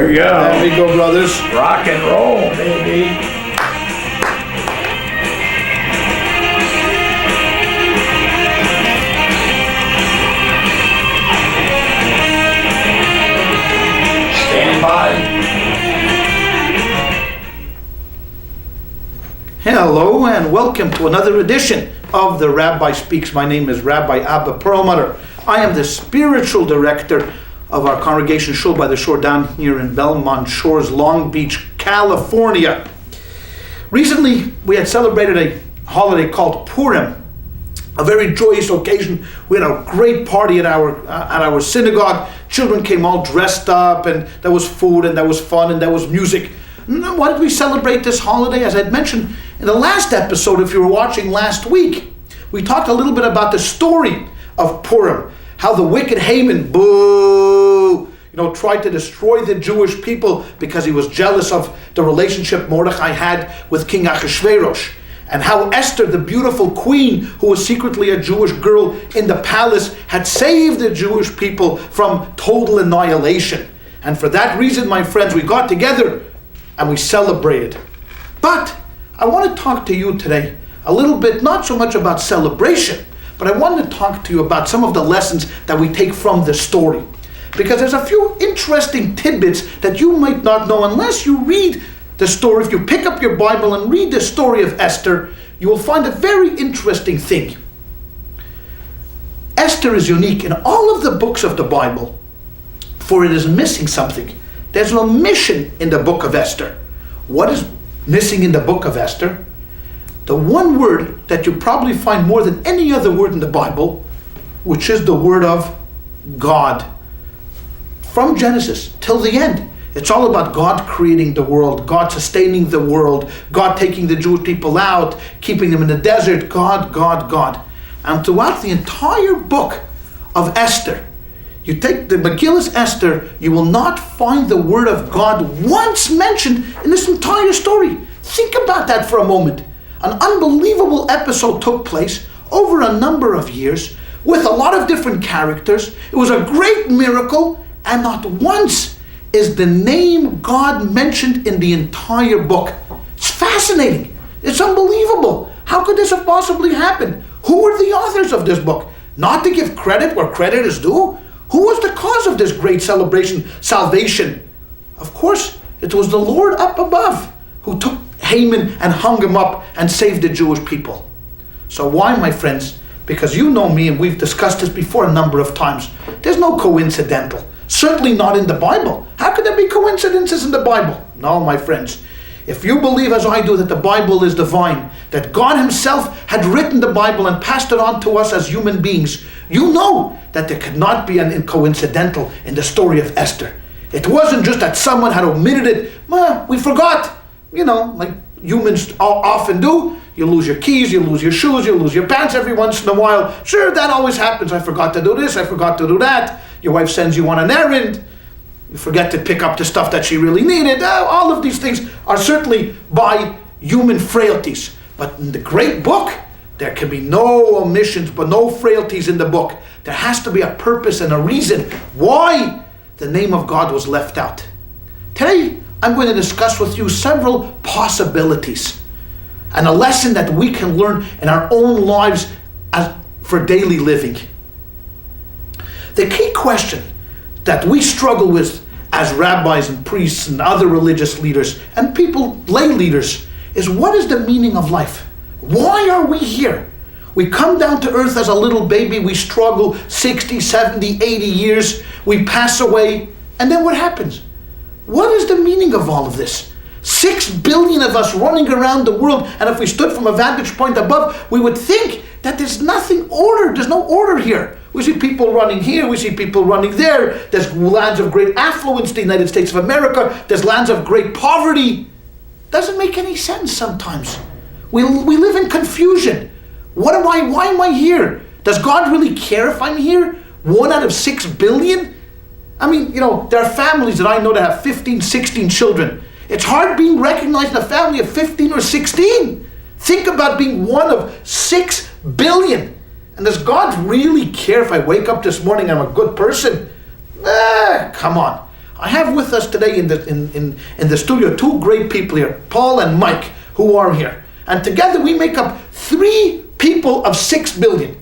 we go. There we go, brothers. Rock and roll, baby. Stand by. Hello and welcome to another edition of the Rabbi Speaks. My name is Rabbi Abba Perelmuter. I am the spiritual director of our congregation Shul by the Shore down here in Belmont Shores, Long Beach, California. Recently, we had celebrated a holiday called Purim, a very joyous occasion. We had a great party at our synagogue. Children came all dressed up, and there was food, and there was fun, and there was music. Why did we celebrate this holiday? As I'd mentioned in the last episode, if you were watching last week, we talked a little bit about the story of Purim, how the wicked Haman, tried to destroy the Jewish people because he was jealous of the relationship Mordechai had with King Ahasuerus, and how Esther, the beautiful queen who was secretly a Jewish girl in the palace, had saved the Jewish people from total annihilation. And for that reason, my friends, we got together and we celebrated. But I want to talk to you today a little bit, not so much about celebration, but I want to talk to you about some of the lessons that we take from this story. Because there's a few interesting tidbits that you might not know unless you read the story. If you pick up your Bible and read the story of Esther, you will find a very interesting thing. Esther is unique in all of the books of the Bible, for it is missing something. There's an omission in the book of Esther. What is missing in the book of Esther? The one word that you probably find more than any other word in the Bible, which is the word of God. From Genesis till the end, it's all about God creating the world, God sustaining the world, God taking the Jewish people out, keeping them in the desert, God, God, God. And throughout the entire book of Esther, you take the Megillah Esther, you will not find the word of God once mentioned in this entire story. Think about that for a moment. An unbelievable episode took place over a number of years with a lot of different characters. It was a great miracle, and not once is the name God mentioned in the entire book. It's fascinating. It's unbelievable. How could this have possibly happened? Who were the authors of this book? Not to give credit where credit is due. Who was the cause of this great celebration, salvation? Of course, it was the Lord up above who took Haman and hung him up and saved the Jewish people. So why, my friends? Because you know me and we've discussed this before a number of times. There's no coincidental. Certainly not in the Bible. How could there be coincidences in the Bible? No, my friends. If you believe as I do that the Bible is divine, that God himself had written the Bible and passed it on to us as human beings, you know that there could not be an coincidental in the story of Esther. It wasn't just that someone had omitted it. We forgot. Like humans often do. You lose your keys, you lose your shoes, you lose your pants every once in a while. Sure, that always happens. I forgot to do this, I forgot to do that. Your wife sends you on an errand. You forget to pick up the stuff that she really needed. All of these things are certainly by human frailties. But in the great book, there can be no omissions, but no frailties in the book. There has to be a purpose and a reason why the name of God was left out. Today, I'm going to discuss with you several possibilities and a lesson that we can learn in our own lives for daily living. The key question that we struggle with as rabbis and priests and other religious leaders and people, lay leaders, is what is the meaning of life? Why are we here? We come down to earth as a little baby, we struggle 60, 70, 80 years, we pass away, and then what happens? What is the meaning of all of this? 6 billion of us running around the world, and if we stood from a vantage point above, we would think that there's nothing ordered, there's no order here. We see people running here, we see people running there. There's lands of great affluence, the United States of America. There's lands of great poverty. Doesn't make any sense sometimes. We live in confusion. Why am I here? Does God really care if I'm here? 1 out of 6 billion? I mean, there are families that I know that have 15, 16 children. It's hard being recognized in a family of 15 or 16. Think about being one of 6 billion. And does God really care if I wake up this morning and I'm a good person? Come on. I have with us today in the studio two great people here, Paul and Mike, who are here. And together we make up 3 people of 6 billion.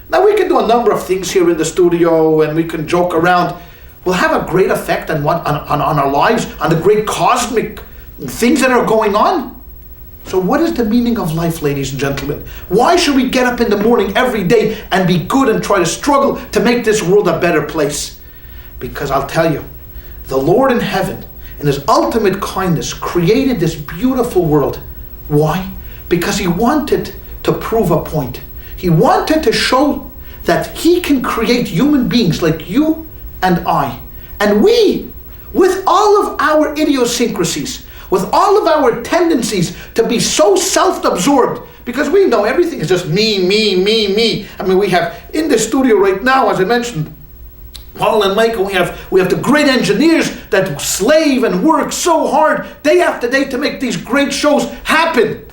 Now we can do a number of things here in the studio and we can joke around. Will have a great effect on our lives, on the great cosmic things that are going on. So what is the meaning of life, ladies and gentlemen? Why should we get up in the morning every day and be good and try to struggle to make this world a better place? Because I'll tell you, the Lord in heaven, in his ultimate kindness, created this beautiful world. Why? Because he wanted to prove a point. He wanted to show that he can create human beings like you and I. And we, with all of our idiosyncrasies, with all of our tendencies to be so self-absorbed, because we know everything is just me, me, me, me. I mean, we have in the studio right now, as I mentioned, Paul and Michael, we have the great engineers that slave and work so hard day after day to make these great shows happen.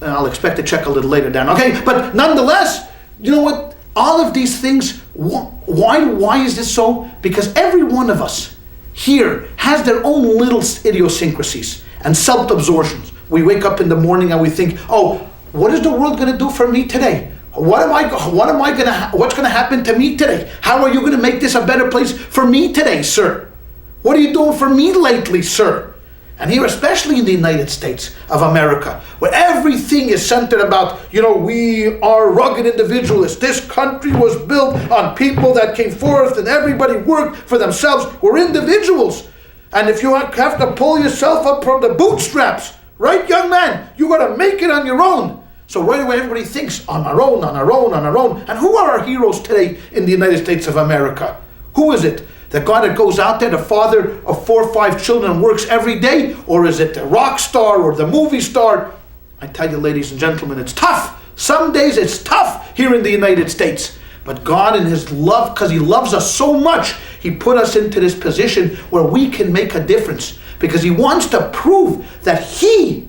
And I'll expect a check a little later, Dan, okay? But nonetheless, you know what? All of these things, why is this so? Because every one of us here has their own little idiosyncrasies and self-absorptions. We wake up in the morning and we think, oh, what is the world going to do for me today? What's going to happen to me today? How are you going to make this a better place for me today, sir? What are you doing for me lately, sir? And here, especially in the United States of America, where everything is centered about, we are rugged individualists. This country was built on people that came forth and everybody worked for themselves. We're individuals. And if you have to pull yourself up from the bootstraps, right, young man, you got to make it on your own. So right away, everybody thinks on our own, on our own, on our own. And who are our heroes today in the United States of America? Who is it? The guy that goes out there, the father of 4 or 5 children, and works every day? Or is it the rock star or the movie star? I tell you, ladies and gentlemen, it's tough. Some days it's tough here in the United States. But God in his love, because he loves us so much, he put us into this position where we can make a difference. Because he wants to prove that he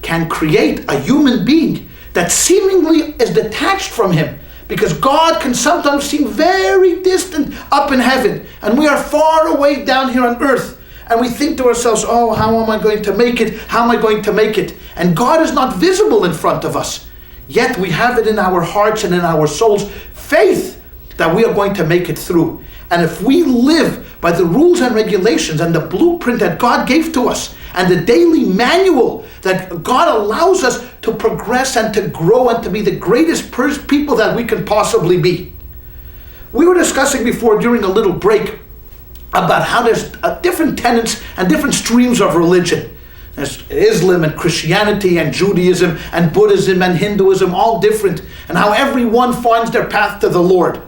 can create a human being that seemingly is detached from him. Because God can sometimes seem very distant up in heaven. And we are far away down here on earth. And we think to ourselves, oh, how am I going to make it? How am I going to make it? And God is not visible in front of us. Yet we have it in our hearts and in our souls, faith that we are going to make it through. And if we live by the rules and regulations and the blueprint that God gave to us, and the daily manual that God allows us to progress and to grow and to be the greatest people that we can possibly be. We were discussing before during a little break about how there's different tenets and different streams of religion. There's Islam and Christianity and Judaism and Buddhism and Hinduism, all different, and how everyone finds their path to the Lord.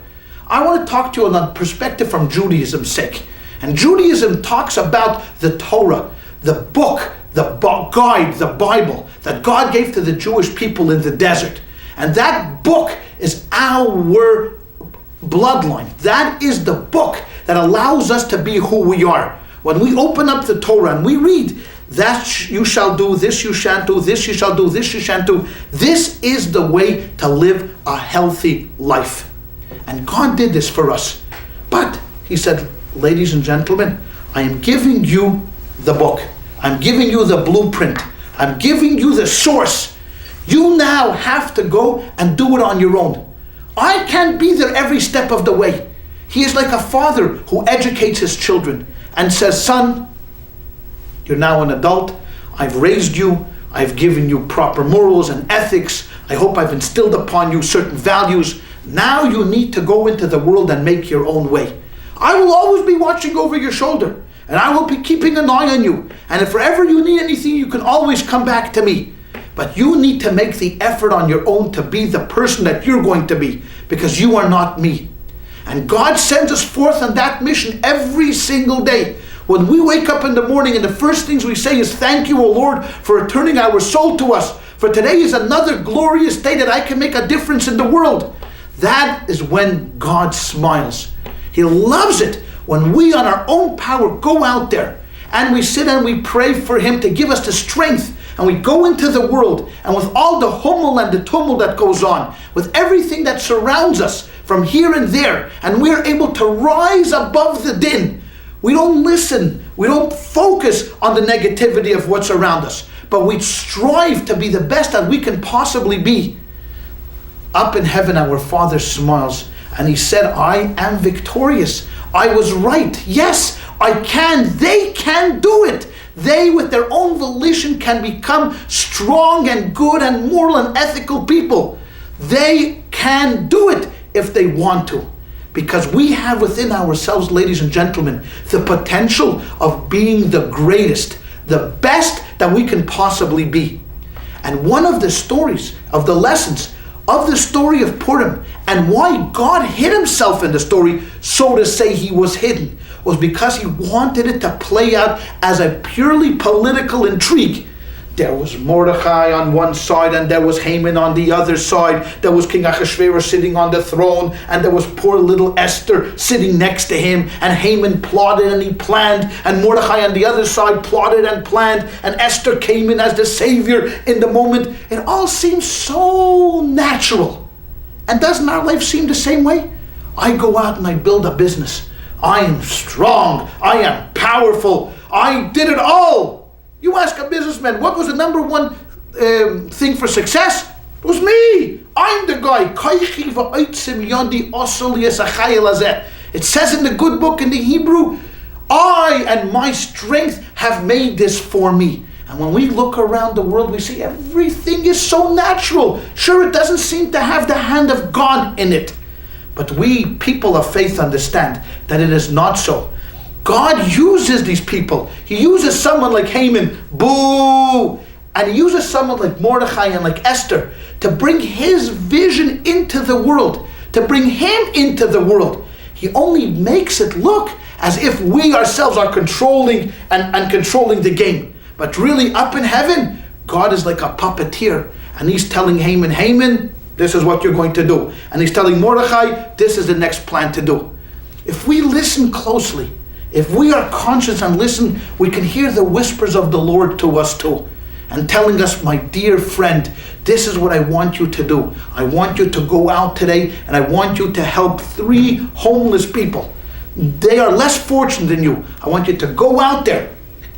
I want to talk to you on a perspective from Judaism's sake. And Judaism talks about the Torah, the book, the guide, the Bible that God gave to the Jewish people in the desert. And that book is our bloodline. That is the book that allows us to be who we are. When we open up the Torah and we read, that you shall do, this you shan't do, this you shall do, this you shan't do. This is the way to live a healthy life. And God did this for us. But he said, ladies and gentlemen, I am giving you the book. I'm giving you the blueprint. I'm giving you the source. You now have to go and do it on your own. I can't be there every step of the way. He is like a father who educates his children and says, son, you're now an adult. I've raised you. I've given you proper morals and ethics. I hope I've instilled upon you certain values. Now you need to go into the world and make your own way. I will always be watching over your shoulder. And I will be keeping an eye on you. And if ever you need anything, you can always come back to me. But you need to make the effort on your own to be the person that you're going to be. Because you are not me. And God sends us forth on that mission every single day. When we wake up in the morning and the first things we say is, thank you, O Lord, for returning our soul to us. For today is another glorious day that I can make a difference in the world. That is when God smiles. He loves it when we on our own power go out there and we sit and we pray for him to give us the strength, and we go into the world, and with all the hummel and the tumult that goes on, with everything that surrounds us from here and there, and we're able to rise above the din, We don't listen. We don't focus on the negativity of what's around us. But we strive to be the best that we can possibly be. Up in heaven, our Father smiles and He said, I am victorious. I was right. Yes, I can. They can do it. They, with their own volition, can become strong and good and moral and ethical people. They can do it if they want to. Because we have within ourselves, ladies and gentlemen, the potential of being the greatest, the best that we can possibly be. And one of the stories, of the lessons, of the story of Purim, and why God hid Himself in the story, so to say He was hidden, was because He wanted it to play out as a purely political intrigue. There was Mordechai on one side, and there was Haman on the other side. There was King Ahasuerus sitting on the throne, and there was poor little Esther sitting next to him. And Haman plotted and he planned, and Mordechai on the other side plotted and planned, and Esther came in as the savior in the moment. It all seems so natural. And doesn't our life seem the same way? I go out and I build a business. I am strong. I am powerful. I did it all. You ask a businessman, what was the number one thing for success? It was me. I'm the guy. It says in the good book in the Hebrew, I and my strength have made this for me. And when we look around the world, we see everything is so natural. Sure, it doesn't seem to have the hand of God in it. But we, people of faith, understand that it is not so. God uses these people. He uses someone like Haman, boo! And He uses someone like Mordechai and like Esther to bring His vision into the world, to bring Him into the world. He only makes it look as if we ourselves are controlling and controlling the game. But really, up in heaven, God is like a puppeteer. And He's telling Haman, Haman, this is what you're going to do. And He's telling Mordechai, this is the next plan to do. If we listen closely, if we are conscious and listen, we can hear the whispers of the Lord to us too. And telling us, my dear friend, this is what I want you to do. I want you to go out today and I want you to help 3 homeless people. They are less fortunate than you. I want you to go out there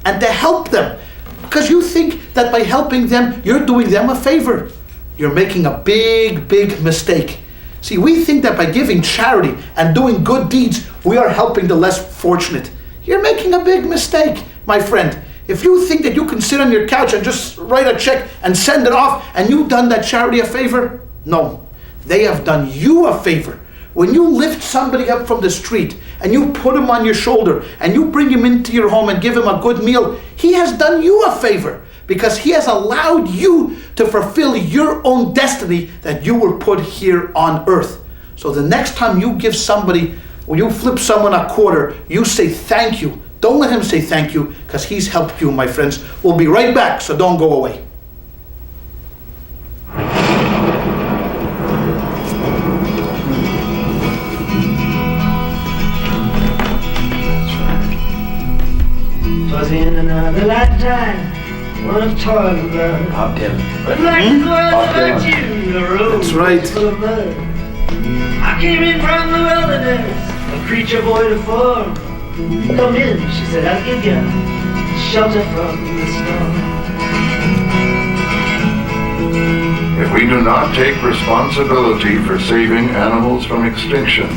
and to help them. Because you think that by helping them, you're doing them a favor. You're making a big, big mistake. See, we think that by giving charity and doing good deeds, we are helping the less fortunate. You're making a big mistake, my friend. If you think that you can sit on your couch and just write a check and send it off and you've done that charity a favor, no. They have done you a favor. When you lift somebody up from the street and you put him on your shoulder and you bring him into your home and give him a good meal, He has done you a favor. Because He has allowed you to fulfill your own destiny that you were put here on earth. So the next time you give somebody, or you flip someone a quarter, you say thank you. Don't let him say thank you, because he's helped you, my friends. We'll be right back, so don't go away. Twas in another lifetime, one of toil and blood. Bob Dylan. But like the world about you, the road That's right. was full of mud. I came in from the wilderness, a creature void of form. Come in, she said, I'll give you shelter from the storm. If we do not take responsibility for saving animals from extinction,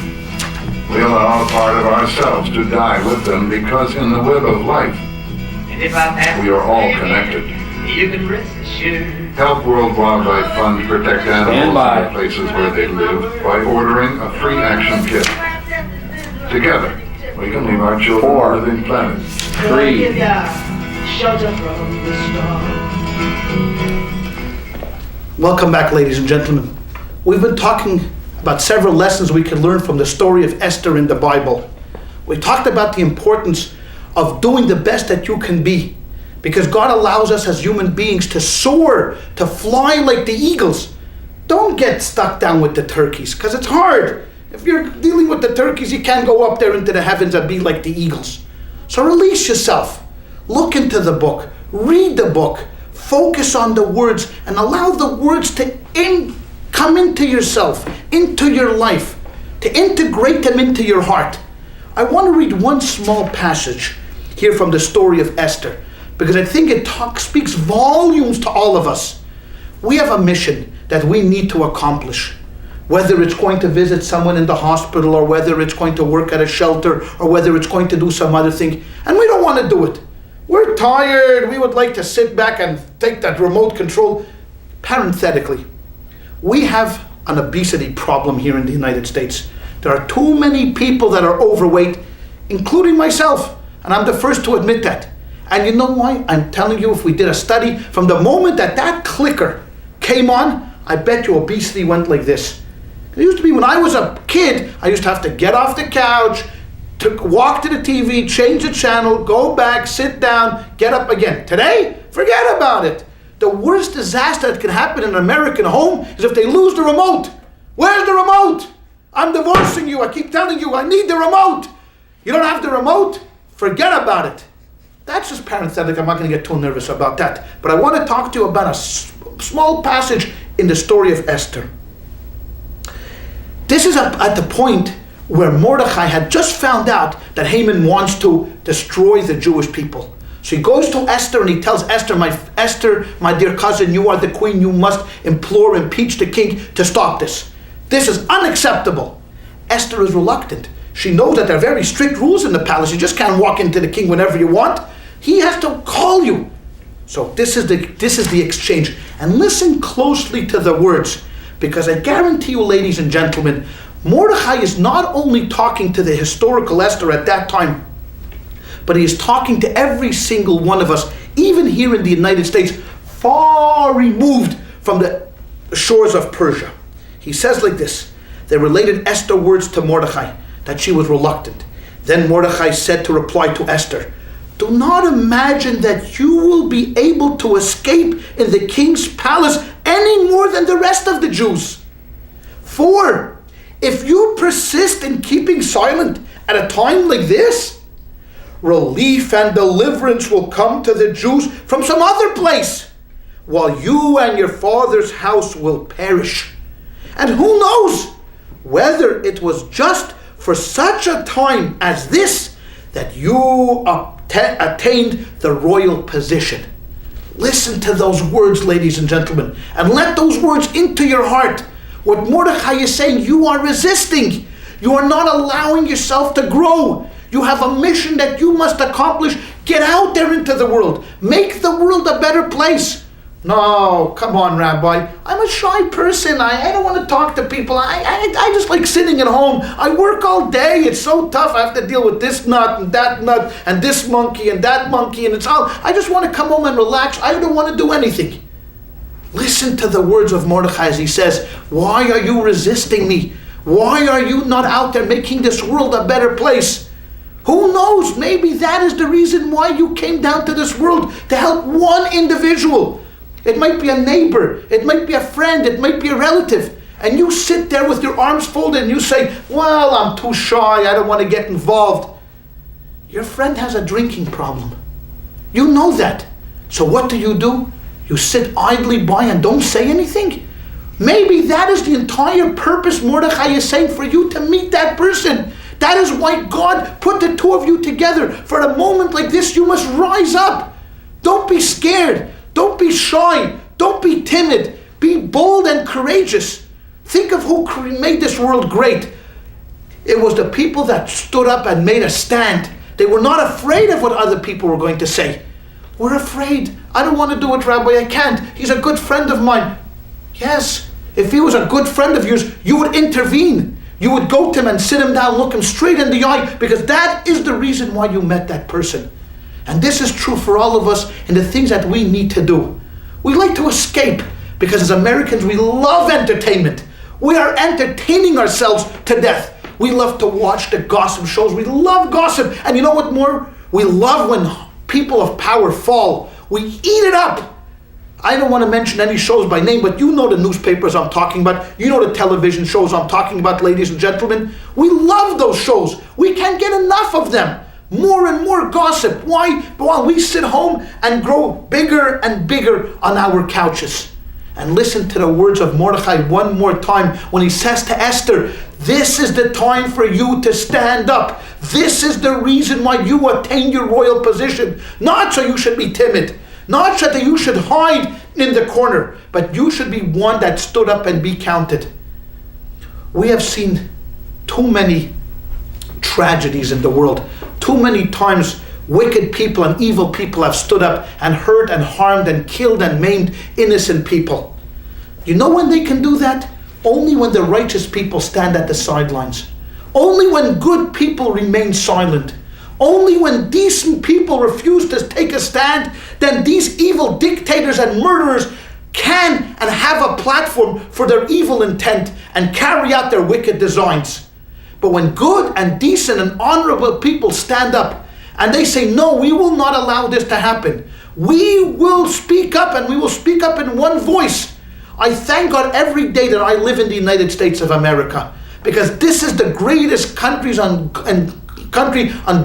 we allow a part of ourselves to die with them, because in the web of life, And if I pass we are all away, connected. You can rest assured. Help World Wildlife Fund protect animals in the places where they live by ordering a free action kit. Together, we can leave our children a living planet. I'll give you shelter from the storm. Welcome back, ladies and gentlemen. We've been talking about several lessons we can learn from the story of Esther in the Bible. We talked about the importance of doing the best that you can be, because God allows us as human beings to soar, to fly like the eagles. Don't get stuck down with the turkeys, because it's hard. If you're dealing with the turkeys, you can't go up there into the heavens and be like the eagles. So release yourself. Look into the book. Read the book. Focus on the words and allow the words to come into yourself, into your life, to integrate them into your heart. I want to read one small passage here from the story of Esther, because I think it speaks volumes to all of us. We have a mission that we need to accomplish. Whether it's going to visit someone in the hospital, or whether it's going to work at a shelter, or whether it's going to do some other thing, and we don't want to do it. We're tired, we would like to sit back and take that remote control. Parenthetically, we have an obesity problem here in the United States. There are too many people that are overweight, including myself, and I'm the first to admit that. And you know why? I'm telling you, if we did a study, from the moment that clicker came on, I bet you obesity went like this. It used to be when I was a kid, I used to have to get off the couch, walk to the TV, change the channel, go back, sit down, get up again. Today, forget about it. The worst disaster that can happen in an American home is if they lose the remote. Where's the remote? I'm divorcing you. I keep telling you, I need the remote. You don't have the remote? Forget about it. That's just parenthetic. I'm not going to get too nervous about that. But I want to talk to you about a small passage in the story of Esther. This is at the point where Mordechai had just found out that Haman wants to destroy the Jewish people. So he goes to Esther and he tells Esther, my dear cousin, you are the queen. You must implore and impeach the king to stop this. This is unacceptable. Esther is reluctant. She knows that there are very strict rules in the palace. You just can't walk into the king whenever you want. He has to call you. So this is the exchange. And listen closely to the words, because I guarantee you, ladies and gentlemen, Mordechai is not only talking to the historical Esther at that time, but he is talking to every single one of us, even here in the United States, far removed from the shores of Persia. He says like this: they related Esther words to Mordechai, that she was reluctant. Then Mordechai said to reply to Esther, do not imagine that you will be able to escape in the king's palace any more than the rest of the Jews. For if you persist in keeping silent at a time like this, relief and deliverance will come to the Jews from some other place, while you and your father's house will perish. And who knows whether it was just for such a time as this that you attained the royal position. Listen to those words, ladies and gentlemen, and let those words into your heart. What Mordechai is saying, you are resisting. You are not allowing yourself to grow. You have a mission that you must accomplish. Get out there into the world. Make the world a better place. No, come on, Rabbi. I'm a shy person. I don't want to talk to people. I just like sitting at home. I work all day. It's so tough. I have to deal with this nut and that nut and this monkey and that monkey, and it's all. I just want to come home and relax. I don't want to do anything. Listen to the words of Mordechai as he says, why are you resisting me? Why are you not out there making this world a better place? Who knows? Maybe that is the reason why you came down to this world, to help one individual. It might be a neighbor, it might be a friend, it might be a relative. And you sit there with your arms folded and you say, well, I'm too shy, I don't want to get involved. Your friend has a drinking problem. You know that. So what do? You sit idly by and don't say anything? Maybe that is the entire purpose Mordechai is saying, for you to meet that person. That is why God put the two of you together. For a moment like this, you must rise up. Don't be scared. Don't be shy. Don't be timid. Be bold and courageous. Think of who made this world great. It was the people that stood up and made a stand. They were not afraid of what other people were going to say. We're afraid. I don't want to do it, Rabbi. I can't. He's a good friend of mine. Yes, if he was a good friend of yours, you would intervene. You would go to him and sit him down, look him straight in the eye, because that is the reason why you met that person. And this is true for all of us in the things that we need to do. We like to escape because as Americans, we love entertainment. We are entertaining ourselves to death. We love to watch the gossip shows. We love gossip. And you know what more? We love when people of power fall. We eat it up. I don't want to mention any shows by name, but you know the newspapers I'm talking about. You know the television shows I'm talking about, ladies and gentlemen. We love those shows. We can't get enough of them. More and more gossip. Why? While we sit home and grow bigger and bigger on our couches. And listen to the words of Mordechai one more time when he says to Esther, this is the time for you to stand up. This is the reason why you attain your royal position. Not so you should be timid. Not so that you should hide in the corner. But you should be one that stood up and be counted. We have seen too many tragedies in the world. Too many times wicked people and evil people have stood up and hurt and harmed and killed and maimed innocent people. You know when they can do that? Only when the righteous people stand at the sidelines. Only when good people remain silent. Only when decent people refuse to take a stand, then these evil dictators and murderers can and have a platform for their evil intent and carry out their wicked designs. But when good and decent and honorable people stand up and they say, no, we will not allow this to happen. We will speak up, and we will speak up in one voice. I thank God every day that I live in the United States of America, because this is the greatest country on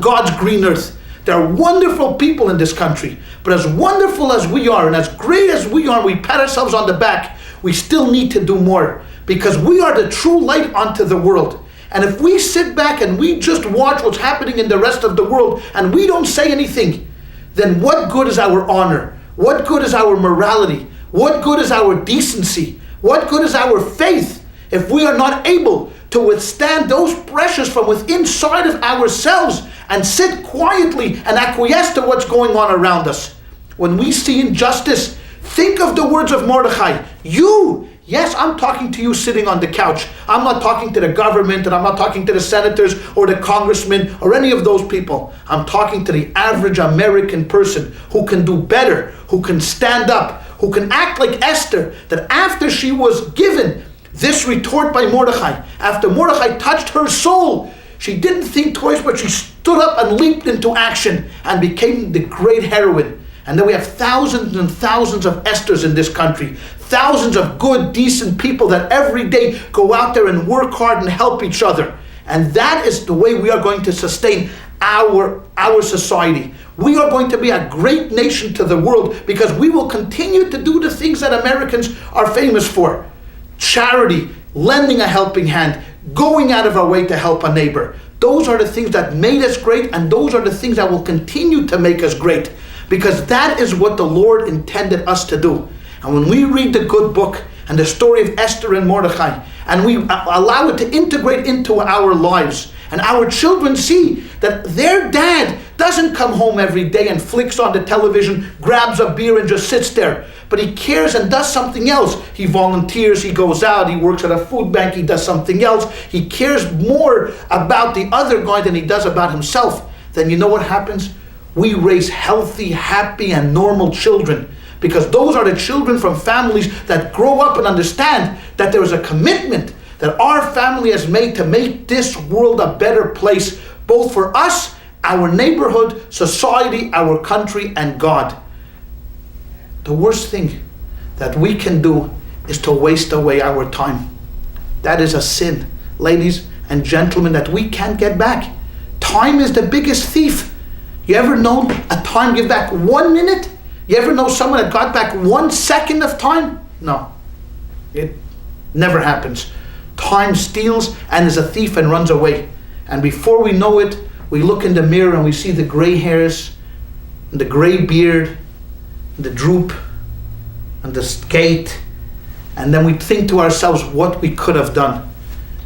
God's green earth. There are wonderful people in this country, but as wonderful as we are and as great as we are, we pat ourselves on the back, we still need to do more, because we are the true light unto the world. And if we sit back and we just watch what's happening in the rest of the world and we don't say anything, then what good is our honor? What good is our morality? What good is our decency? What good is our faith if we are not able to withstand those pressures from within inside of ourselves and sit quietly and acquiesce to what's going on around us? When we see injustice, think of the words of Mordechai. Yes, I'm talking to you sitting on the couch. I'm not talking to the government, and I'm not talking to the senators or the congressmen or any of those people. I'm talking to the average American person who can do better, who can stand up, who can act like Esther, that after she was given this retort by Mordechai, after Mordechai touched her soul, she didn't think twice, but she stood up and leaped into action and became the great heroine. And then we have thousands and thousands of Esthers in this country. Thousands of good, decent people that every day go out there and work hard and help each other. And that is the way we are going to sustain our society. We are going to be a great nation to the world because we will continue to do the things that Americans are famous for. Charity, lending a helping hand, going out of our way to help a neighbor. Those are the things that made us great, and those are the things that will continue to make us great. Because that is what the Lord intended us to do. And when we read the good book and the story of Esther and Mordechai, and we allow it to integrate into our lives, and our children see that their dad doesn't come home every day and flicks on the television, grabs a beer and just sits there, but he cares and does something else. He volunteers, he goes out, he works at a food bank, he does something else. He cares more about the other guy than he does about himself. Then you know what happens? We raise healthy, happy, and normal children, because those are the children from families that grow up and understand that there is a commitment that our family has made to make this world a better place, both for us, our neighborhood, society, our country, and God. The worst thing that we can do is to waste away our time. That is a sin, ladies and gentlemen, that we can't get back. Time is the biggest thief. You ever know a time give back 1 minute? You ever know someone that got back 1 second of time? No. It never happens. Time steals and is a thief and runs away. And before we know it, we look in the mirror and we see the gray hairs, and the gray beard, and the droop, and the skate. And then we think to ourselves what we could have done.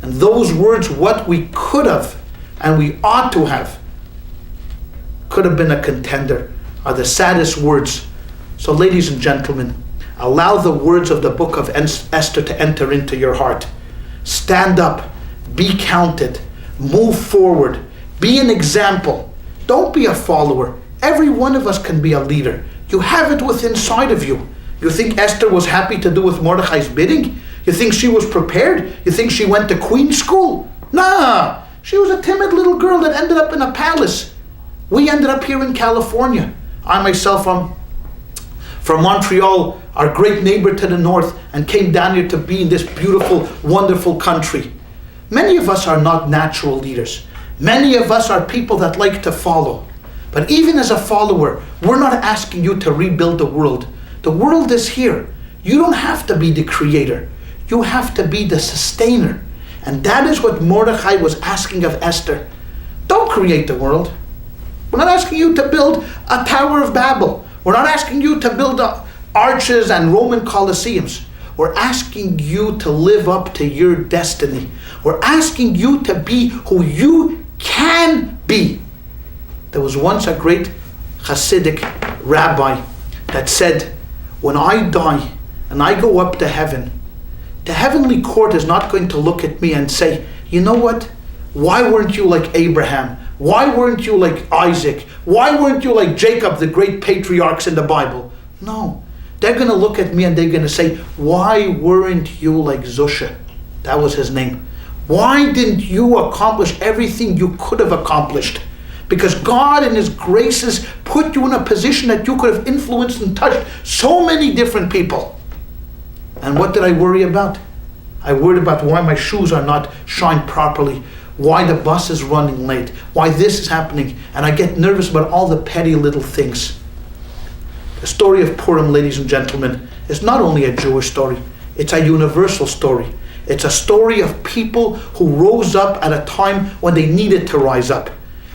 And those words, what we could have and we ought to have, could have been a contender, are the saddest words. So ladies and gentlemen, allow the words of the book of Esther to enter into your heart. Stand up, be counted, move forward, be an example. Don't be a follower. Every one of us can be a leader. You have it within inside of you. You think Esther was happy to do with Mordechai's bidding? You think she was prepared? You think she went to queen school? Nah, she was a timid little girl that ended up in a palace. We ended up here in California. I myself am from Montreal, our great neighbor to the north, and came down here to be in this beautiful, wonderful country. Many of us are not natural leaders. Many of us are people that like to follow. But even as a follower, we're not asking you to rebuild the world. The world is here. You don't have to be the creator. You have to be the sustainer. And that is what Mordechai was asking of Esther. Don't create the world. We're not asking you to build a Tower of Babel. We're not asking you to build arches and Roman Colosseums. We're asking you to live up to your destiny. We're asking you to be who you can be. There was once a great Hasidic rabbi that said, when I die and I go up to heaven, the heavenly court is not going to look at me and say, you know what? Why weren't you like Abraham? Why weren't you like Isaac? Why weren't you like Jacob, the great patriarchs in the Bible? No. They're going to look at me and they're going to say, why weren't you like Zusha? That was his name. Why didn't you accomplish everything you could have accomplished? Because God in His graces put you in a position that you could have influenced and touched so many different people. And what did I worry about? I worried about why my shoes are not shined properly, why the bus is running late, why this is happening, and I get nervous about all the petty little things. The story of Purim, ladies and gentlemen, is not only a Jewish story, it's a universal story. It's a story of people who rose up at a time when they needed to rise up.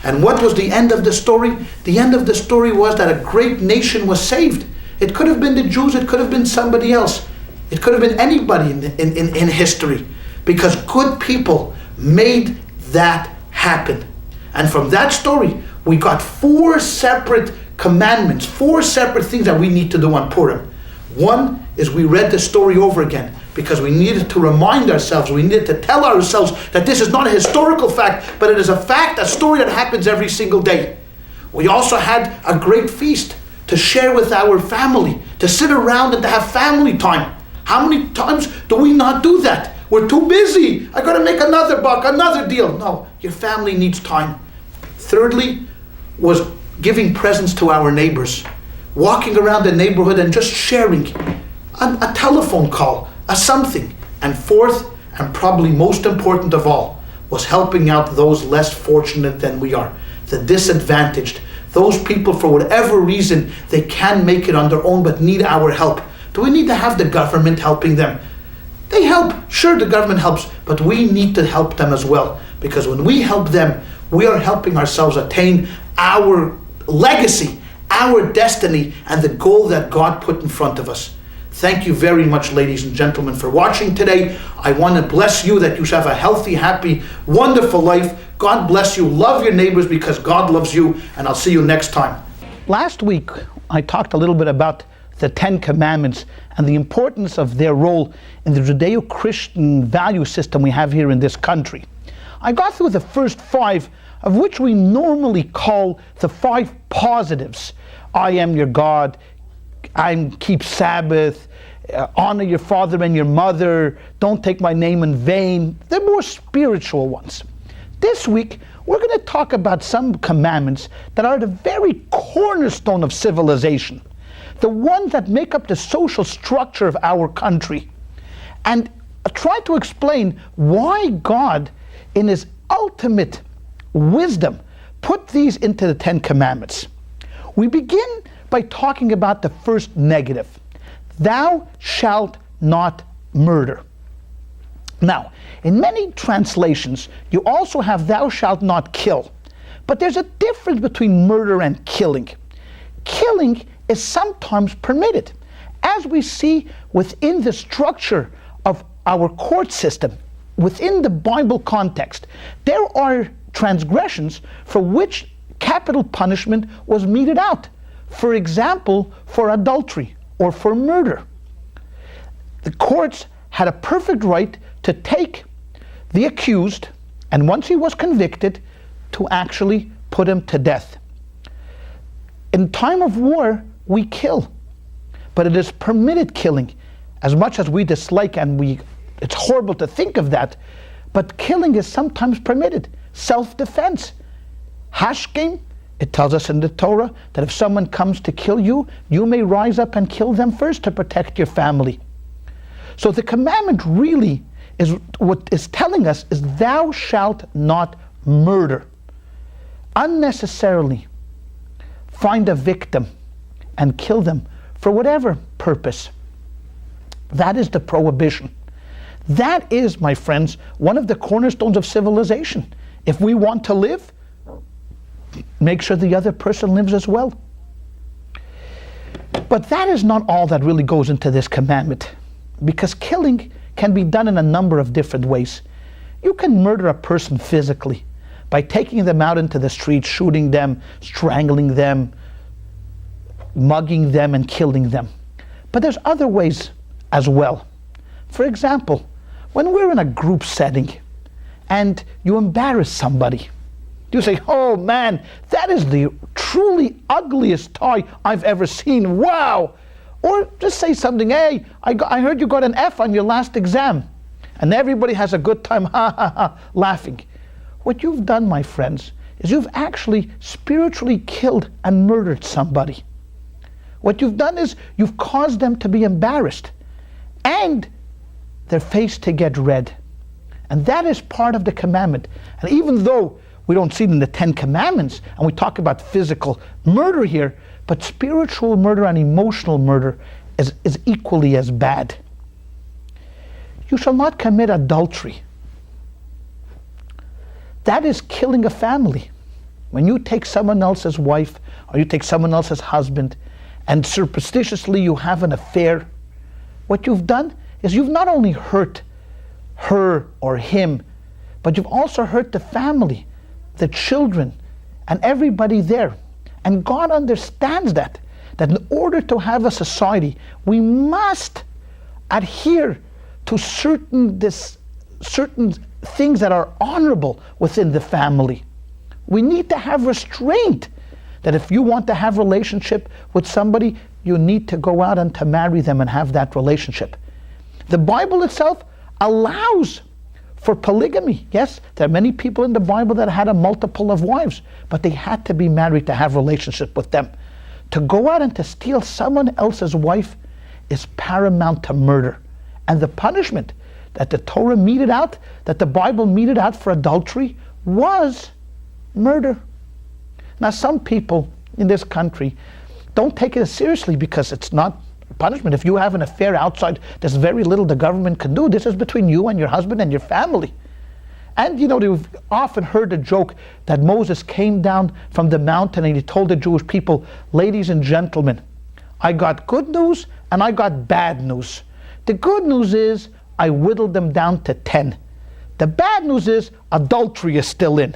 And what was the end of the story? The end of the story was that a great nation was saved. It could have been the Jews, it could have been somebody else. It could have been anybody in history. Because good people made that happen. And from that story, we got 4 separate commandments, 4 separate things that we need to do on Purim. One is we read the story over again because we needed to remind ourselves, we needed to tell ourselves that this is not a historical fact, but it is a fact, a story that happens every single day. We also had a great feast to share with our family, to sit around and to have family time. How many times do we not do that? We're too busy. I got to make another buck, another deal. No, your family needs time. Thirdly, was giving presents to our neighbors. Walking around the neighborhood and just sharing a telephone call, a something. And fourth, and probably most important of all, was helping out those less fortunate than we are. The disadvantaged. Those people, for whatever reason, they can make it on their own but need our help. Do we need to have the government helping them? They help. Sure, the government helps, but we need to help them as well. Because when we help them, we are helping ourselves attain our legacy, our destiny, and the goal that God put in front of us. Thank you very much, ladies and gentlemen, for watching today. I want to bless you that you should have a healthy, happy, wonderful life. God bless you. Love your neighbors because God loves you, and I'll see you next time. Last week, I talked a little bit about the 10 Commandments and the importance of their role in the Judeo-Christian value system we have here in this country. I got through the first 5, of which we normally call the 5 positives. I am your God, keep Sabbath, honor your father and your mother, don't take my name in vain. They're more spiritual ones. This week, we're going to talk about some commandments that are the very cornerstone of civilization, the ones that make up the social structure of our country, and try to explain why God, in His ultimate wisdom, put these into the 10 Commandments. We begin by talking about the first negative. Thou shalt not murder. Now, in many translations, you also have thou shalt not kill. But there's a difference between murder and killing. Killing is sometimes permitted. As we see within the structure of our court system, within the Bible context, there are transgressions for which capital punishment was meted out. For example, for adultery or for murder. The courts had a perfect right to take the accused, and once he was convicted, to actually put him to death. In time of war, we kill, but it is permitted killing. As much as we dislike and it's horrible to think of that, but killing is sometimes permitted. Self-defense. Hashkem, it tells us in the Torah that if someone comes to kill you, you may rise up and kill them first to protect your family. So the commandment really is what is telling us is thou shalt not murder. Unnecessarily find a victim and kill them for whatever purpose. That is the prohibition. That is, my friends, one of the cornerstones of civilization. If we want to live, make sure the other person lives as well. But that is not all that really goes into this commandment, because killing can be done in a number of different ways. You can murder a person physically by taking them out into the street, shooting them, strangling them, mugging them, and killing them. But there's other ways as well. For example, when we're in a group setting and you embarrass somebody, you say, "Oh man, that is the truly ugliest tie I've ever seen, wow!" Or just say something, "Hey, I heard you got an F on your last exam." And everybody has a good time, ha ha ha, laughing. What you've done, my friends, is you've actually spiritually killed and murdered somebody. What you've done is you've caused them to be embarrassed and their face to get red. And that is part of the commandment. And even though we don't see it in the 10 Commandments, and we talk about physical murder here, but spiritual murder and emotional murder is equally as bad. You shall not commit adultery. That is killing a family. When you take someone else's wife, or you take someone else's husband, and superstitiously you have an affair, what you've done is you've not only hurt her or him, but you've also hurt the family, the children, and everybody there. And God understands that in order to have a society, we must adhere to certain things that are honorable within the family. We need to have restraint, that if you want to have a relationship with somebody, you need to go out and to marry them and have that relationship. The Bible itself allows for polygamy. Yes, there are many people in the Bible that had a multiple of wives, but they had to be married to have a relationship with them. To go out and to steal someone else's wife is paramount to murder. And the punishment that the Torah meted out, that the Bible meted out for adultery, was murder. Now, some people in this country don't take it as seriously because it's not punishment. If you have an affair outside, there's very little the government can do. This is between you and your husband and your family. And you know, they've often heard the joke that Moses came down from the mountain and he told the Jewish people, "Ladies and gentlemen, I got good news and I got bad news. The good news is I whittled them down to 10. The bad news is adultery is still in."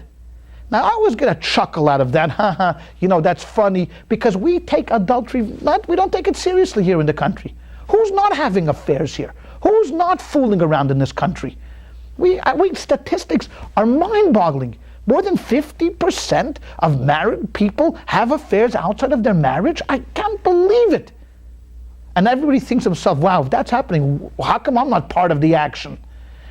Now, I always get a chuckle out of that. Haha, you know, that's funny, because we take adultery, we don't take it seriously here in the country. Who's not having affairs here? Who's not fooling around in this country? Statistics are mind-boggling. More than 50% of married people have affairs outside of their marriage. I can't believe it. And everybody thinks to themselves, wow, if that's happening, how come I'm not part of the action?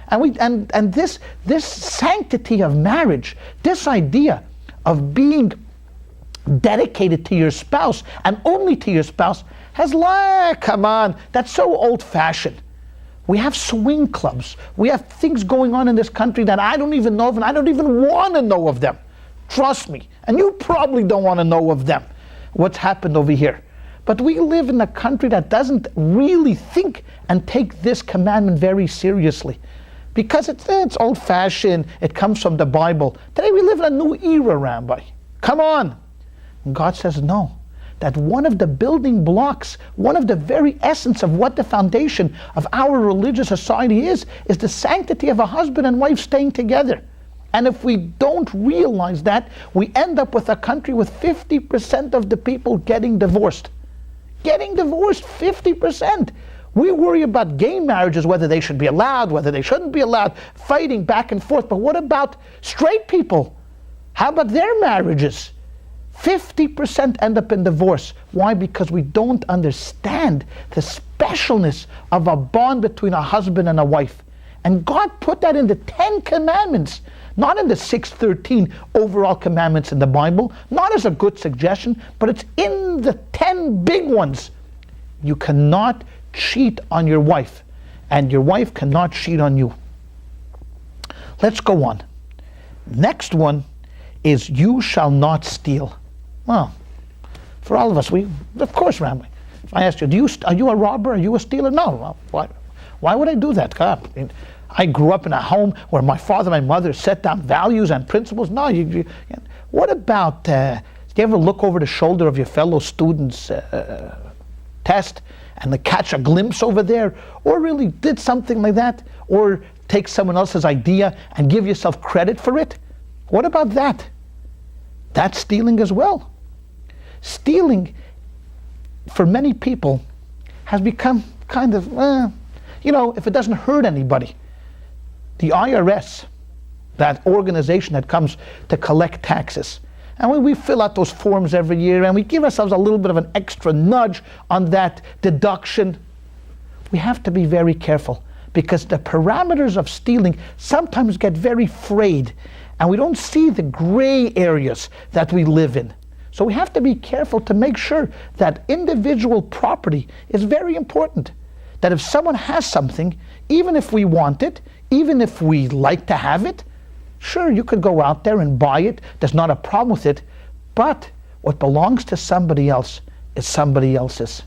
And this sanctity of marriage, this idea of being dedicated to your spouse and only to your spouse, come on, that's so old-fashioned. We have swing clubs. We have things going on in this country that I don't even know of, and I don't even want to know of them. Trust me. And you probably don't want to know of them, what's happened over here. But we live in a country that doesn't really think and take this commandment very seriously. Because it's old-fashioned, it comes from the Bible. Today we live in a new era, Rabbi. Come on. And God says no. That one of the building blocks, one of the very essence of what the foundation of our religious society is the sanctity of a husband and wife staying together. And if we don't realize that, we end up with a country with 50% of the people getting divorced. Getting divorced, 50%. We worry about gay marriages, whether they should be allowed, whether they shouldn't be allowed, fighting back and forth. But what about straight people? How about their marriages? 50% end up in divorce. Why? Because we don't understand the specialness of a bond between a husband and a wife. And God put that in the 10 Commandments, not in the 613 overall commandments in the Bible, not as a good suggestion, but it's in the 10 big ones. You cannot cheat on your wife, and your wife cannot cheat on you. Let's go on. Next one is you shall not steal. Well, for all of us, of course, Rabbi. If I asked you, are you a robber? Are you a stealer? No. Well, Why would I do that? God, I grew up in a home where my father and my mother set down values and principles. No, what about, do you ever look over the shoulder of your fellow student's test and catch a glimpse over there? Or really did something like that? Or take someone else's idea and give yourself credit for it? What about that? That's stealing as well. Stealing, for many people, has become kind of, if it doesn't hurt anybody. The IRS, that organization that comes to collect taxes, and we fill out those forms every year and we give ourselves a little bit of an extra nudge on that deduction. We have to be very careful, because the parameters of stealing sometimes get very frayed and we don't see the gray areas that we live in. So we have to be careful to make sure that individual property is very important. That if someone has something, even if we want it, even if we like to have it, sure, you could go out there and buy it. There's not a problem with it. But what belongs to somebody else is somebody else's.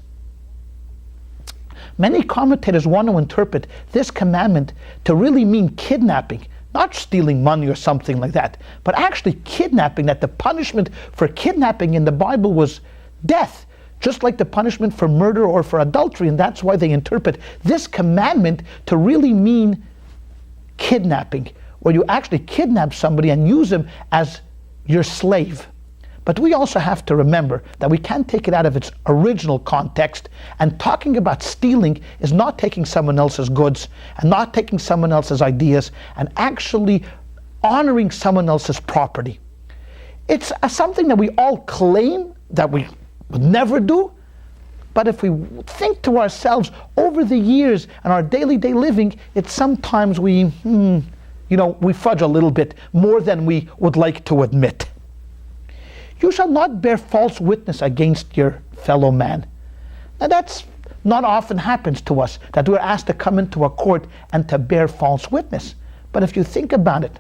Many commentators want to interpret this commandment to really mean kidnapping, not stealing money or something like that, but actually kidnapping, that the punishment for kidnapping in the Bible was death, just like the punishment for murder or for adultery, and that's why they interpret this commandment to really mean kidnapping, where you actually kidnap somebody and use them as your slave. But we also have to remember that we can't take it out of its original context, and talking about stealing is not taking someone else's goods and not taking someone else's ideas and actually honoring someone else's property. It's something that we all claim that we would never do, but if we think to ourselves over the years and our daily living, it's sometimes we fudge a little bit more than we would like to admit. You shall not bear false witness against your fellow man. Now that's not often happens to us, that we're asked to come into a court and to bear false witness. But if you think about it,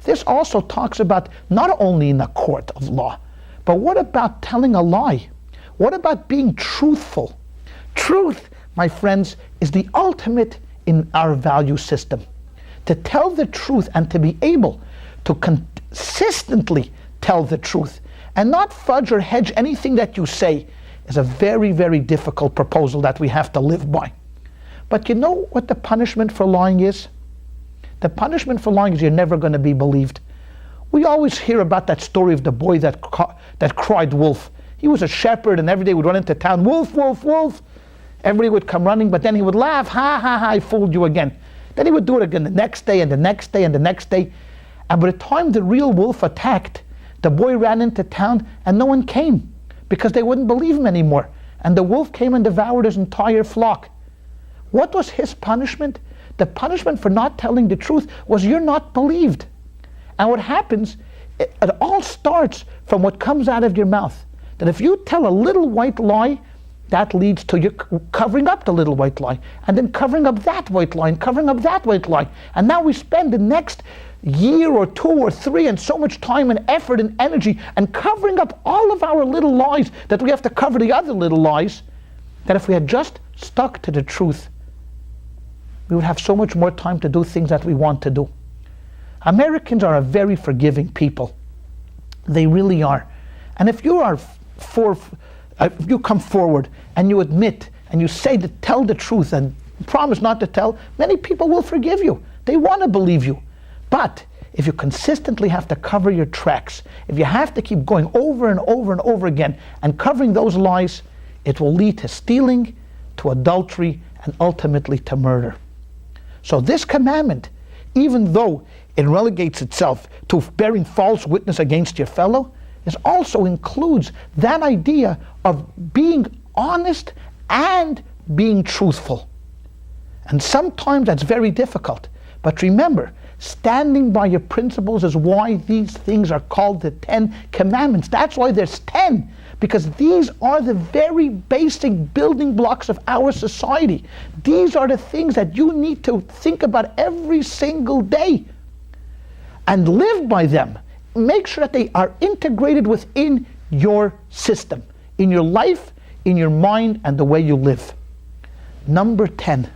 this also talks about not only in a court of law, but what about telling a lie? What about being truthful? Truth, my friends, is the ultimate in our value system. To tell the truth and to be able to consistently tell the truth and not fudge or hedge anything that you say is a very, very difficult proposal that we have to live by. But you know what the punishment for lying is? The punishment for lying is you're never going to be believed. We always hear about that story of the boy that cried wolf. He was a shepherd and every day would run into town, wolf, wolf, wolf. Everybody would come running, but then he would laugh, ha, ha, ha, I fooled you again. Then he would do it again the next day and the next day and the next day. And by the time the real wolf attacked, the boy ran into town and no one came because they wouldn't believe him anymore. And the wolf came and devoured his entire flock. What was his punishment? The punishment for not telling the truth was you're not believed. And what happens, it all starts from what comes out of your mouth. That if you tell a little white lie, that leads to you covering up the little white lie, and then covering up that white lie, and covering up that white lie. And now we spend the next year or 2 or 3 and so much time and effort and energy and covering up all of our little lies that we have to cover the other little lies, that if we had just stuck to the truth, we would have so much more time to do things that we want to do. Americans are a very forgiving people. They really are. And if you are if you come forward and you admit and you say to tell the truth and promise not to tell, many people will forgive you. They want to believe you. But if you consistently have to cover your tracks, if you have to keep going over and over and over again and covering those lies, it will lead to stealing, to adultery, and ultimately to murder. So this commandment, even though it relegates itself to bearing false witness against your fellow, it also includes that idea of being honest and being truthful. And sometimes that's very difficult. But remember, standing by your principles is why these things are called the 10 Commandments. That's why there's 10, because these are the very basic building blocks of our society. These are the things that you need to think about every single day and live by them. Make sure that they are integrated within your system, in your life, in your mind, and the way you live. Number 10.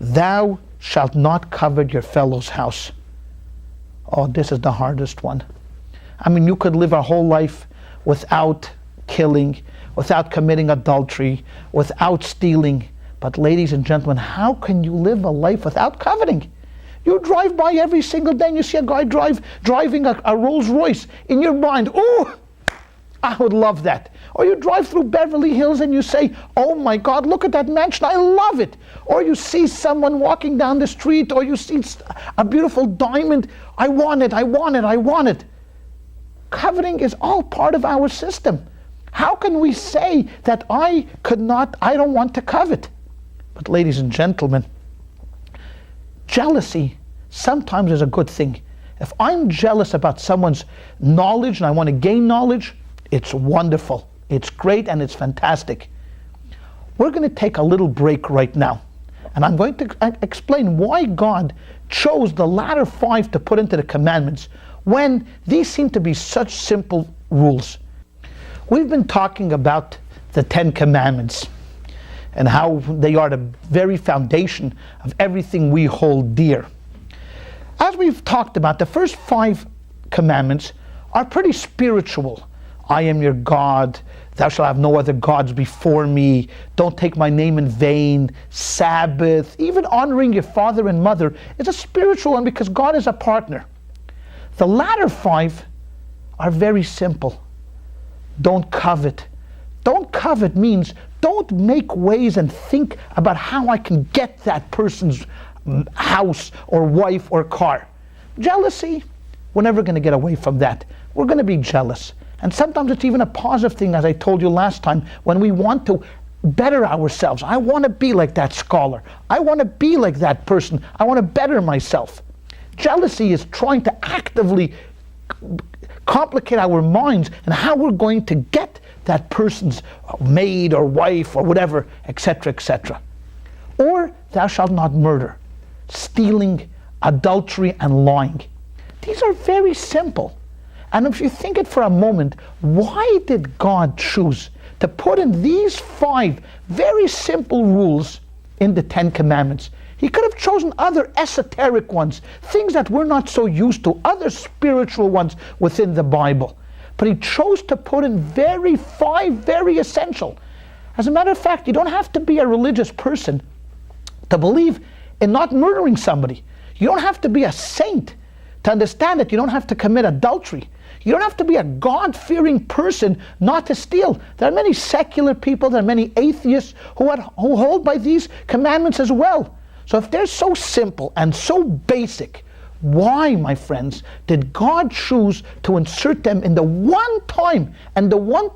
Thou shalt not covet your fellow's house. Oh, this is the hardest one. I mean, you could live a whole life without killing, without committing adultery, without stealing. But ladies and gentlemen, how can you live a life without coveting? You drive by every single day and you see a guy driving a Rolls Royce. In your mind, oh, I would love that. Or you drive through Beverly Hills and you say, oh my God, look at that mansion, I love it. Or you see someone walking down the street, or you see a beautiful diamond, I want it, I want it, I want it. Coveting is all part of our system. How can we say that I don't want to covet? But ladies and gentlemen, jealousy sometimes is a good thing. If I'm jealous about someone's knowledge and I want to gain knowledge, it's wonderful, it's great, and it's fantastic. We're going to take a little break right now, and I'm going to explain why God chose the latter 5 to put into the commandments when these seem to be such simple rules. We've been talking about the 10 commandments and how they are the very foundation of everything we hold dear. As we've talked about, the first 5 commandments are pretty spiritual. I am your God, thou shalt have no other gods before me, don't take my name in vain, Sabbath, even honoring your father and mother is a spiritual one because God is a partner. The latter 5 are very simple. Don't covet. Don't covet means don't make ways and think about how I can get that person's house or wife or car. Jealousy, we're never going to get away from that. We're going to be jealous. And sometimes it's even a positive thing, as I told you last time, when we want to better ourselves. I want to be like that scholar. I want to be like that person. I want to better myself. Jealousy is trying to actively complicate our minds and how we're going to get that person's maid or wife or whatever, etc., etc. Or thou shalt not murder, stealing, adultery, and lying. These are very simple. And if you think it for a moment, why did God choose to put in these 5 very simple rules in the 10 commandments? He could have chosen other esoteric ones, things that we're not so used to, other spiritual ones within the Bible. But he chose to put in 5 very essential. As a matter of fact, you don't have to be a religious person to believe in not murdering somebody. You don't have to be a saint to understand that you don't have to commit adultery. You don't have to be a God-fearing person not to steal. There are many secular people, there are many atheists who hold by these commandments as well. So if they're so simple and so basic, why, my friends, did God choose to insert them in the one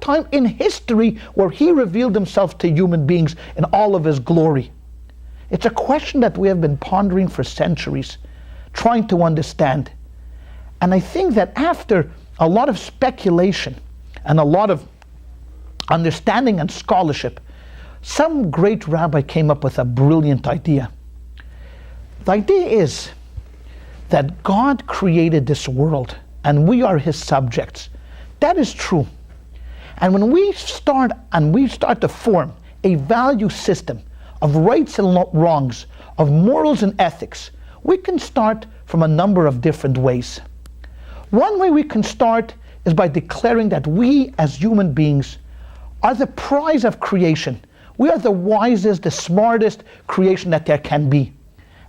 time in history where he revealed himself to human beings in all of his glory? It's a question that we have been pondering for centuries, trying to understand. And I think that after a lot of speculation and a lot of understanding and scholarship, some great rabbi came up with a brilliant idea. The idea is that God created this world and we are his subjects. That is true. And when we start to form a value system of rights and wrongs, of morals and ethics, we can start from a number of different ways. One way we can start is by declaring that we as human beings are the prize of creation. We are the wisest, the smartest creation that there can be.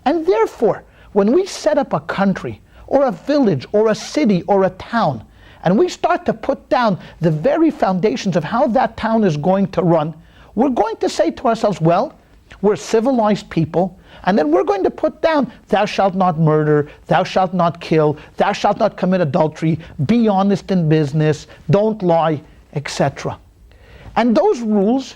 And therefore, when we set up a country, or a village, or a city, or a town, and we start to put down the very foundations of how that town is going to run, we're going to say to ourselves, well, we're civilized people, and then we're going to put down, thou shalt not murder, thou shalt not kill, thou shalt not commit adultery, be honest in business, don't lie, etc. And those rules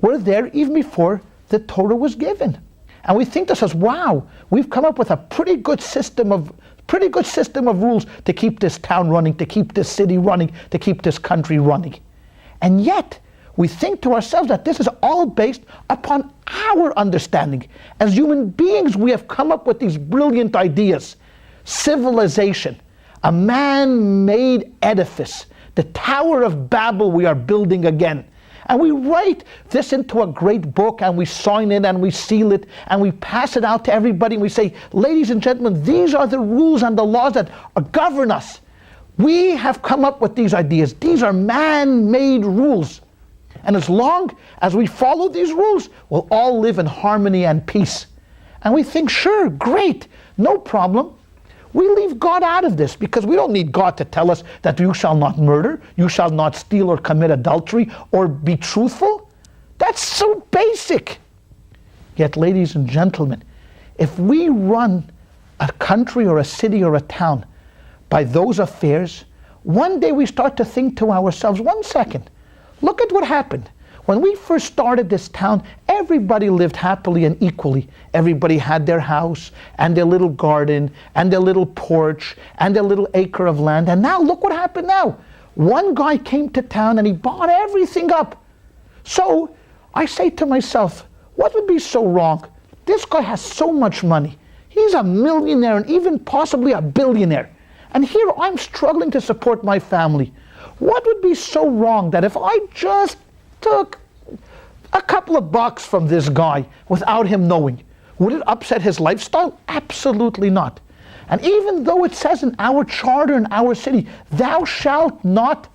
were there even before the Torah was given. And we think to ourselves, wow, we've come up with a pretty good system of rules to keep this town running, to keep this city running, to keep this country running. And yet, we think to ourselves that this is all based upon our understanding. As human beings, we have come up with these brilliant ideas. Civilization, a man-made edifice, the Tower of Babel we are building again. And we write this into a great book, and we sign it, and we seal it, and we pass it out to everybody, and we say, ladies and gentlemen, these are the rules and the laws that govern us. We have come up with these ideas. These are man-made rules. And as long as we follow these rules, we'll all live in harmony and peace. And we think, sure, great, no problem. We leave God out of this because we don't need God to tell us that you shall not murder, you shall not steal or commit adultery or be truthful. That's so basic. Yet, ladies and gentlemen, if we run a country or a city or a town by those affairs, one day we start to think to ourselves, 1 second, look at what happened. When we first started this town, everybody lived happily and equally. Everybody had their house and their little garden and their little porch and their little acre of land. And now look what happened now. One guy came to town and he bought everything up. So I say to myself, what would be so wrong? This guy has so much money. He's a millionaire and even possibly a billionaire. And here I'm struggling to support my family. What would be so wrong that if I just took a couple of bucks from this guy without him knowing? Would it upset his lifestyle? Absolutely not. And even though it says in our charter in our city, thou shalt not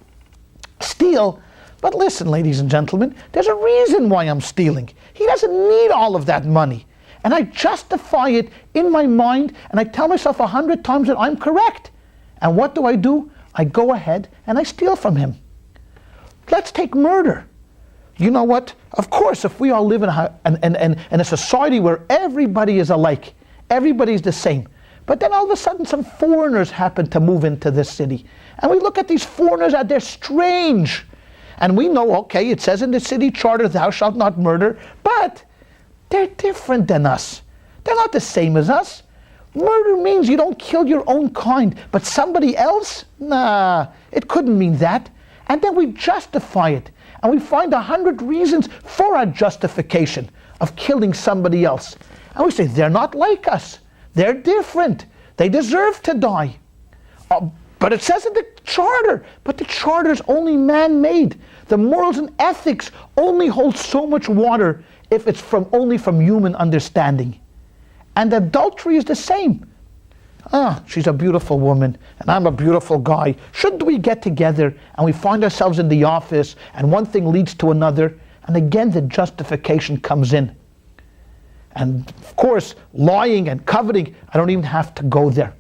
steal, but listen, ladies and gentlemen, there's a reason why I'm stealing. He doesn't need all of that money. And I justify it in my mind, and I tell myself 100 times that I'm correct. And what do? I go ahead and I steal from him. Let's take murder. You know what? Of course, if we all live in a society where everybody is alike, everybody's the same, but then all of a sudden some foreigners happen to move into this city. And we look at these foreigners and they're strange. And we know, okay, it says in the city charter, thou shalt not murder, but they're different than us. They're not the same as us. Murder means you don't kill your own kind, but somebody else? Nah, it couldn't mean that. And then we justify it. And we find 100 reasons for our justification of killing somebody else. And we say, they're not like us. They're different. They deserve to die. But it says in the charter, but the charter is only man-made. The morals and ethics only hold so much water if it's only from human understanding. And adultery is the same. She's a beautiful woman and I'm a beautiful guy. Shouldn't we get together? And we find ourselves in the office and one thing leads to another. And again, the justification comes in. And of course, lying and coveting, I don't even have to go there.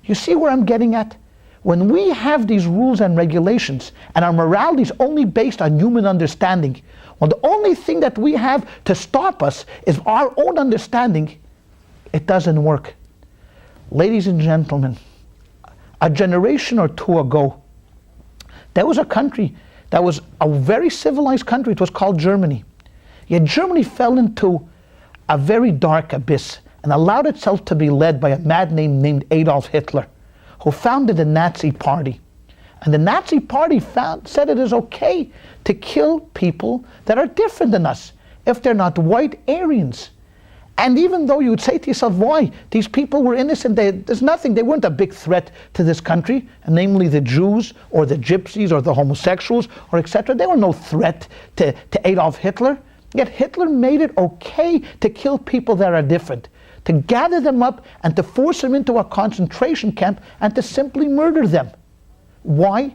You see where I'm getting at? When we have these rules and regulations and our morality is only based on human understanding, well, the only thing that we have to stop us is our own understanding. It doesn't work. Ladies and gentlemen, a generation or two ago, there was a country that was a very civilized country. It was called Germany. Yet Germany fell into a very dark abyss and allowed itself to be led by a madman named Adolf Hitler, who founded the Nazi Party. And the Nazi Party said it is okay to kill people that are different than us if they're not white Aryans. And even though you would say to yourself, why? These people were innocent, there's nothing, they weren't a big threat to this country, and namely the Jews or the gypsies or the homosexuals or etc. They were no threat to Adolf Hitler. Yet Hitler made it okay to kill people that are different, to gather them up and to force them into a concentration camp and to simply murder them. Why?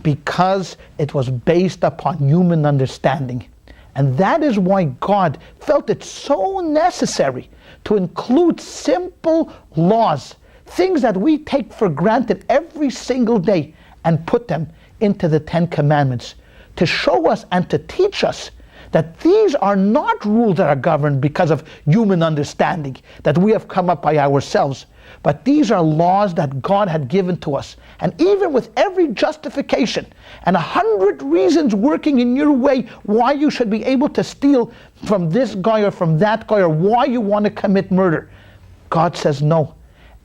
Because it was based upon human understanding. And that is why God felt it so necessary to include simple laws, things that we take for granted every single day, and put them into the 10 Commandments to show us and to teach us that these are not rules that are governed because of human understanding that we have come up by ourselves, but these are laws that God had given to us. And even with every justification and 100 reasons working in your way why you should be able to steal from this guy or from that guy, or why you want to commit murder, God says no.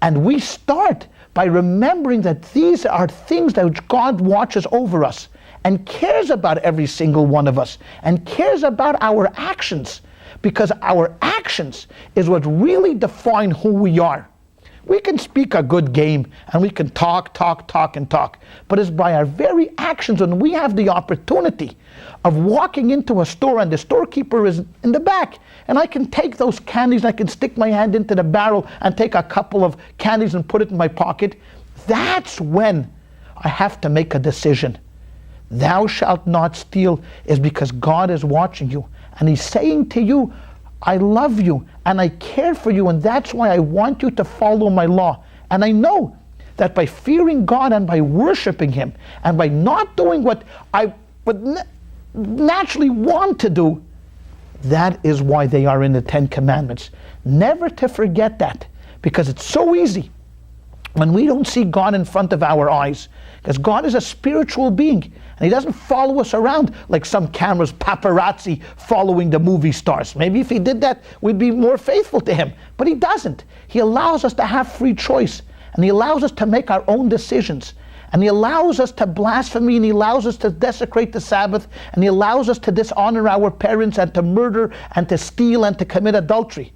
And we start by remembering that these are things that God watches over us and cares about every single one of us and cares about our actions, because our actions is what really define who we are. We can speak a good game and we can talk. But it's by our very actions when we have the opportunity of walking into a store and the storekeeper is in the back and I can take those candies and I can stick my hand into the barrel and take a couple of candies and put it in my pocket. That's when I have to make a decision. Thou shalt not steal is because God is watching you and He's saying to you, I love you and I care for you, and that's why I want you to follow my law. And I know that by fearing God and by worshiping Him and by not doing what I would naturally want to do, that is why they are in the 10 Commandments. Never to forget that, because it's so easy when we don't see God in front of our eyes, because God is a spiritual being and He doesn't follow us around like some cameras, paparazzi following the movie stars. Maybe if He did that, we'd be more faithful to Him, but He doesn't. He allows us to have free choice, and He allows us to make our own decisions, and He allows us to blaspheme, and He allows us to desecrate the Sabbath, and He allows us to dishonor our parents and to murder and to steal and to commit adultery.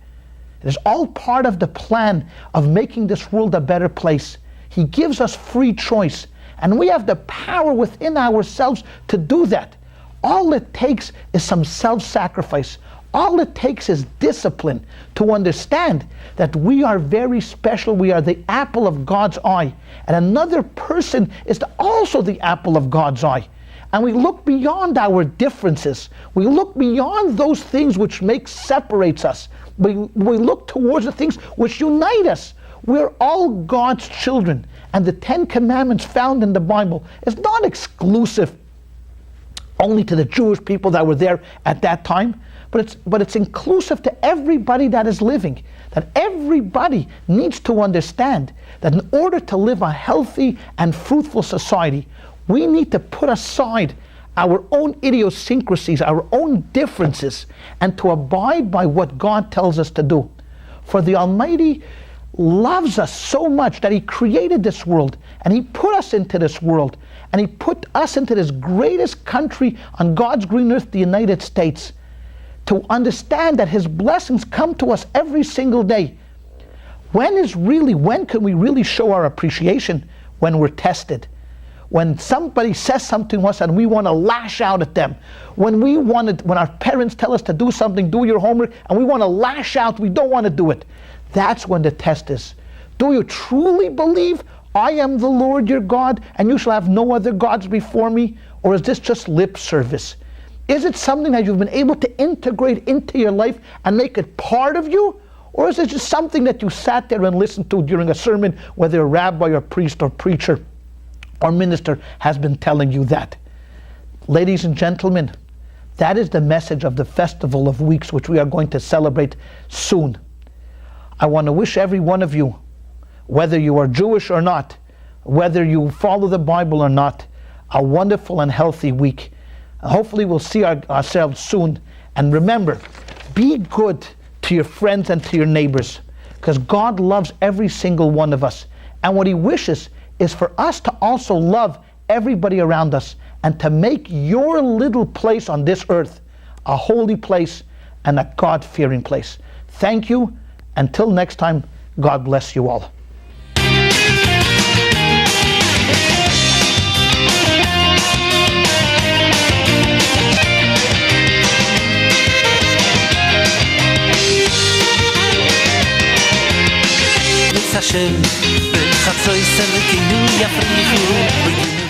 It is all part of the plan of making this world a better place. He gives us free choice, and we have the power within ourselves to do that. All it takes is some self-sacrifice. All it takes is discipline to understand that we are very special. We are the apple of God's eye, and another person is also the apple of God's eye. And we look beyond our differences. We look beyond those things which separates us. We look towards the things which unite us. We're all God's children. And the 10 Commandments found in the Bible is not exclusive only to the Jewish people that were there at that time, but it's inclusive to everybody that is living. That everybody needs to understand that in order to live a healthy and fruitful society, we need to put aside our own idiosyncrasies, our own differences, and to abide by what God tells us to do. For the Almighty loves us so much that He created this world, and He put us into this world, and He put us into this greatest country on God's green earth, the United States, to understand that His blessings come to us every single day. When can we really show our appreciation? When we're tested. When somebody says something to us and we want to lash out at them. When our parents tell us to do something, do your homework, and we want to lash out, we don't want to do it. That's when the test is. Do you truly believe I am the Lord your God and you shall have no other gods before me? Or is this just lip service? Is it something that you've been able to integrate into your life and make it part of you? Or is it just something that you sat there and listened to during a sermon, whether a rabbi or priest or preacher or minister has been telling you that? Ladies and gentlemen, that is the message of the Festival of Weeks, which we are going to celebrate soon. I want to wish every one of you, whether you are Jewish or not, whether you follow the Bible or not, a wonderful and healthy week. Hopefully we'll see ourselves soon. And remember, be good to your friends and to your neighbors, because God loves every single one of us. And what He wishes is for us to also love everybody around us and to make your little place on this earth a holy place and a God-fearing place. Thank you. Until next time, God bless you all. Hashem, ben chatzoi selekinu yafrichu,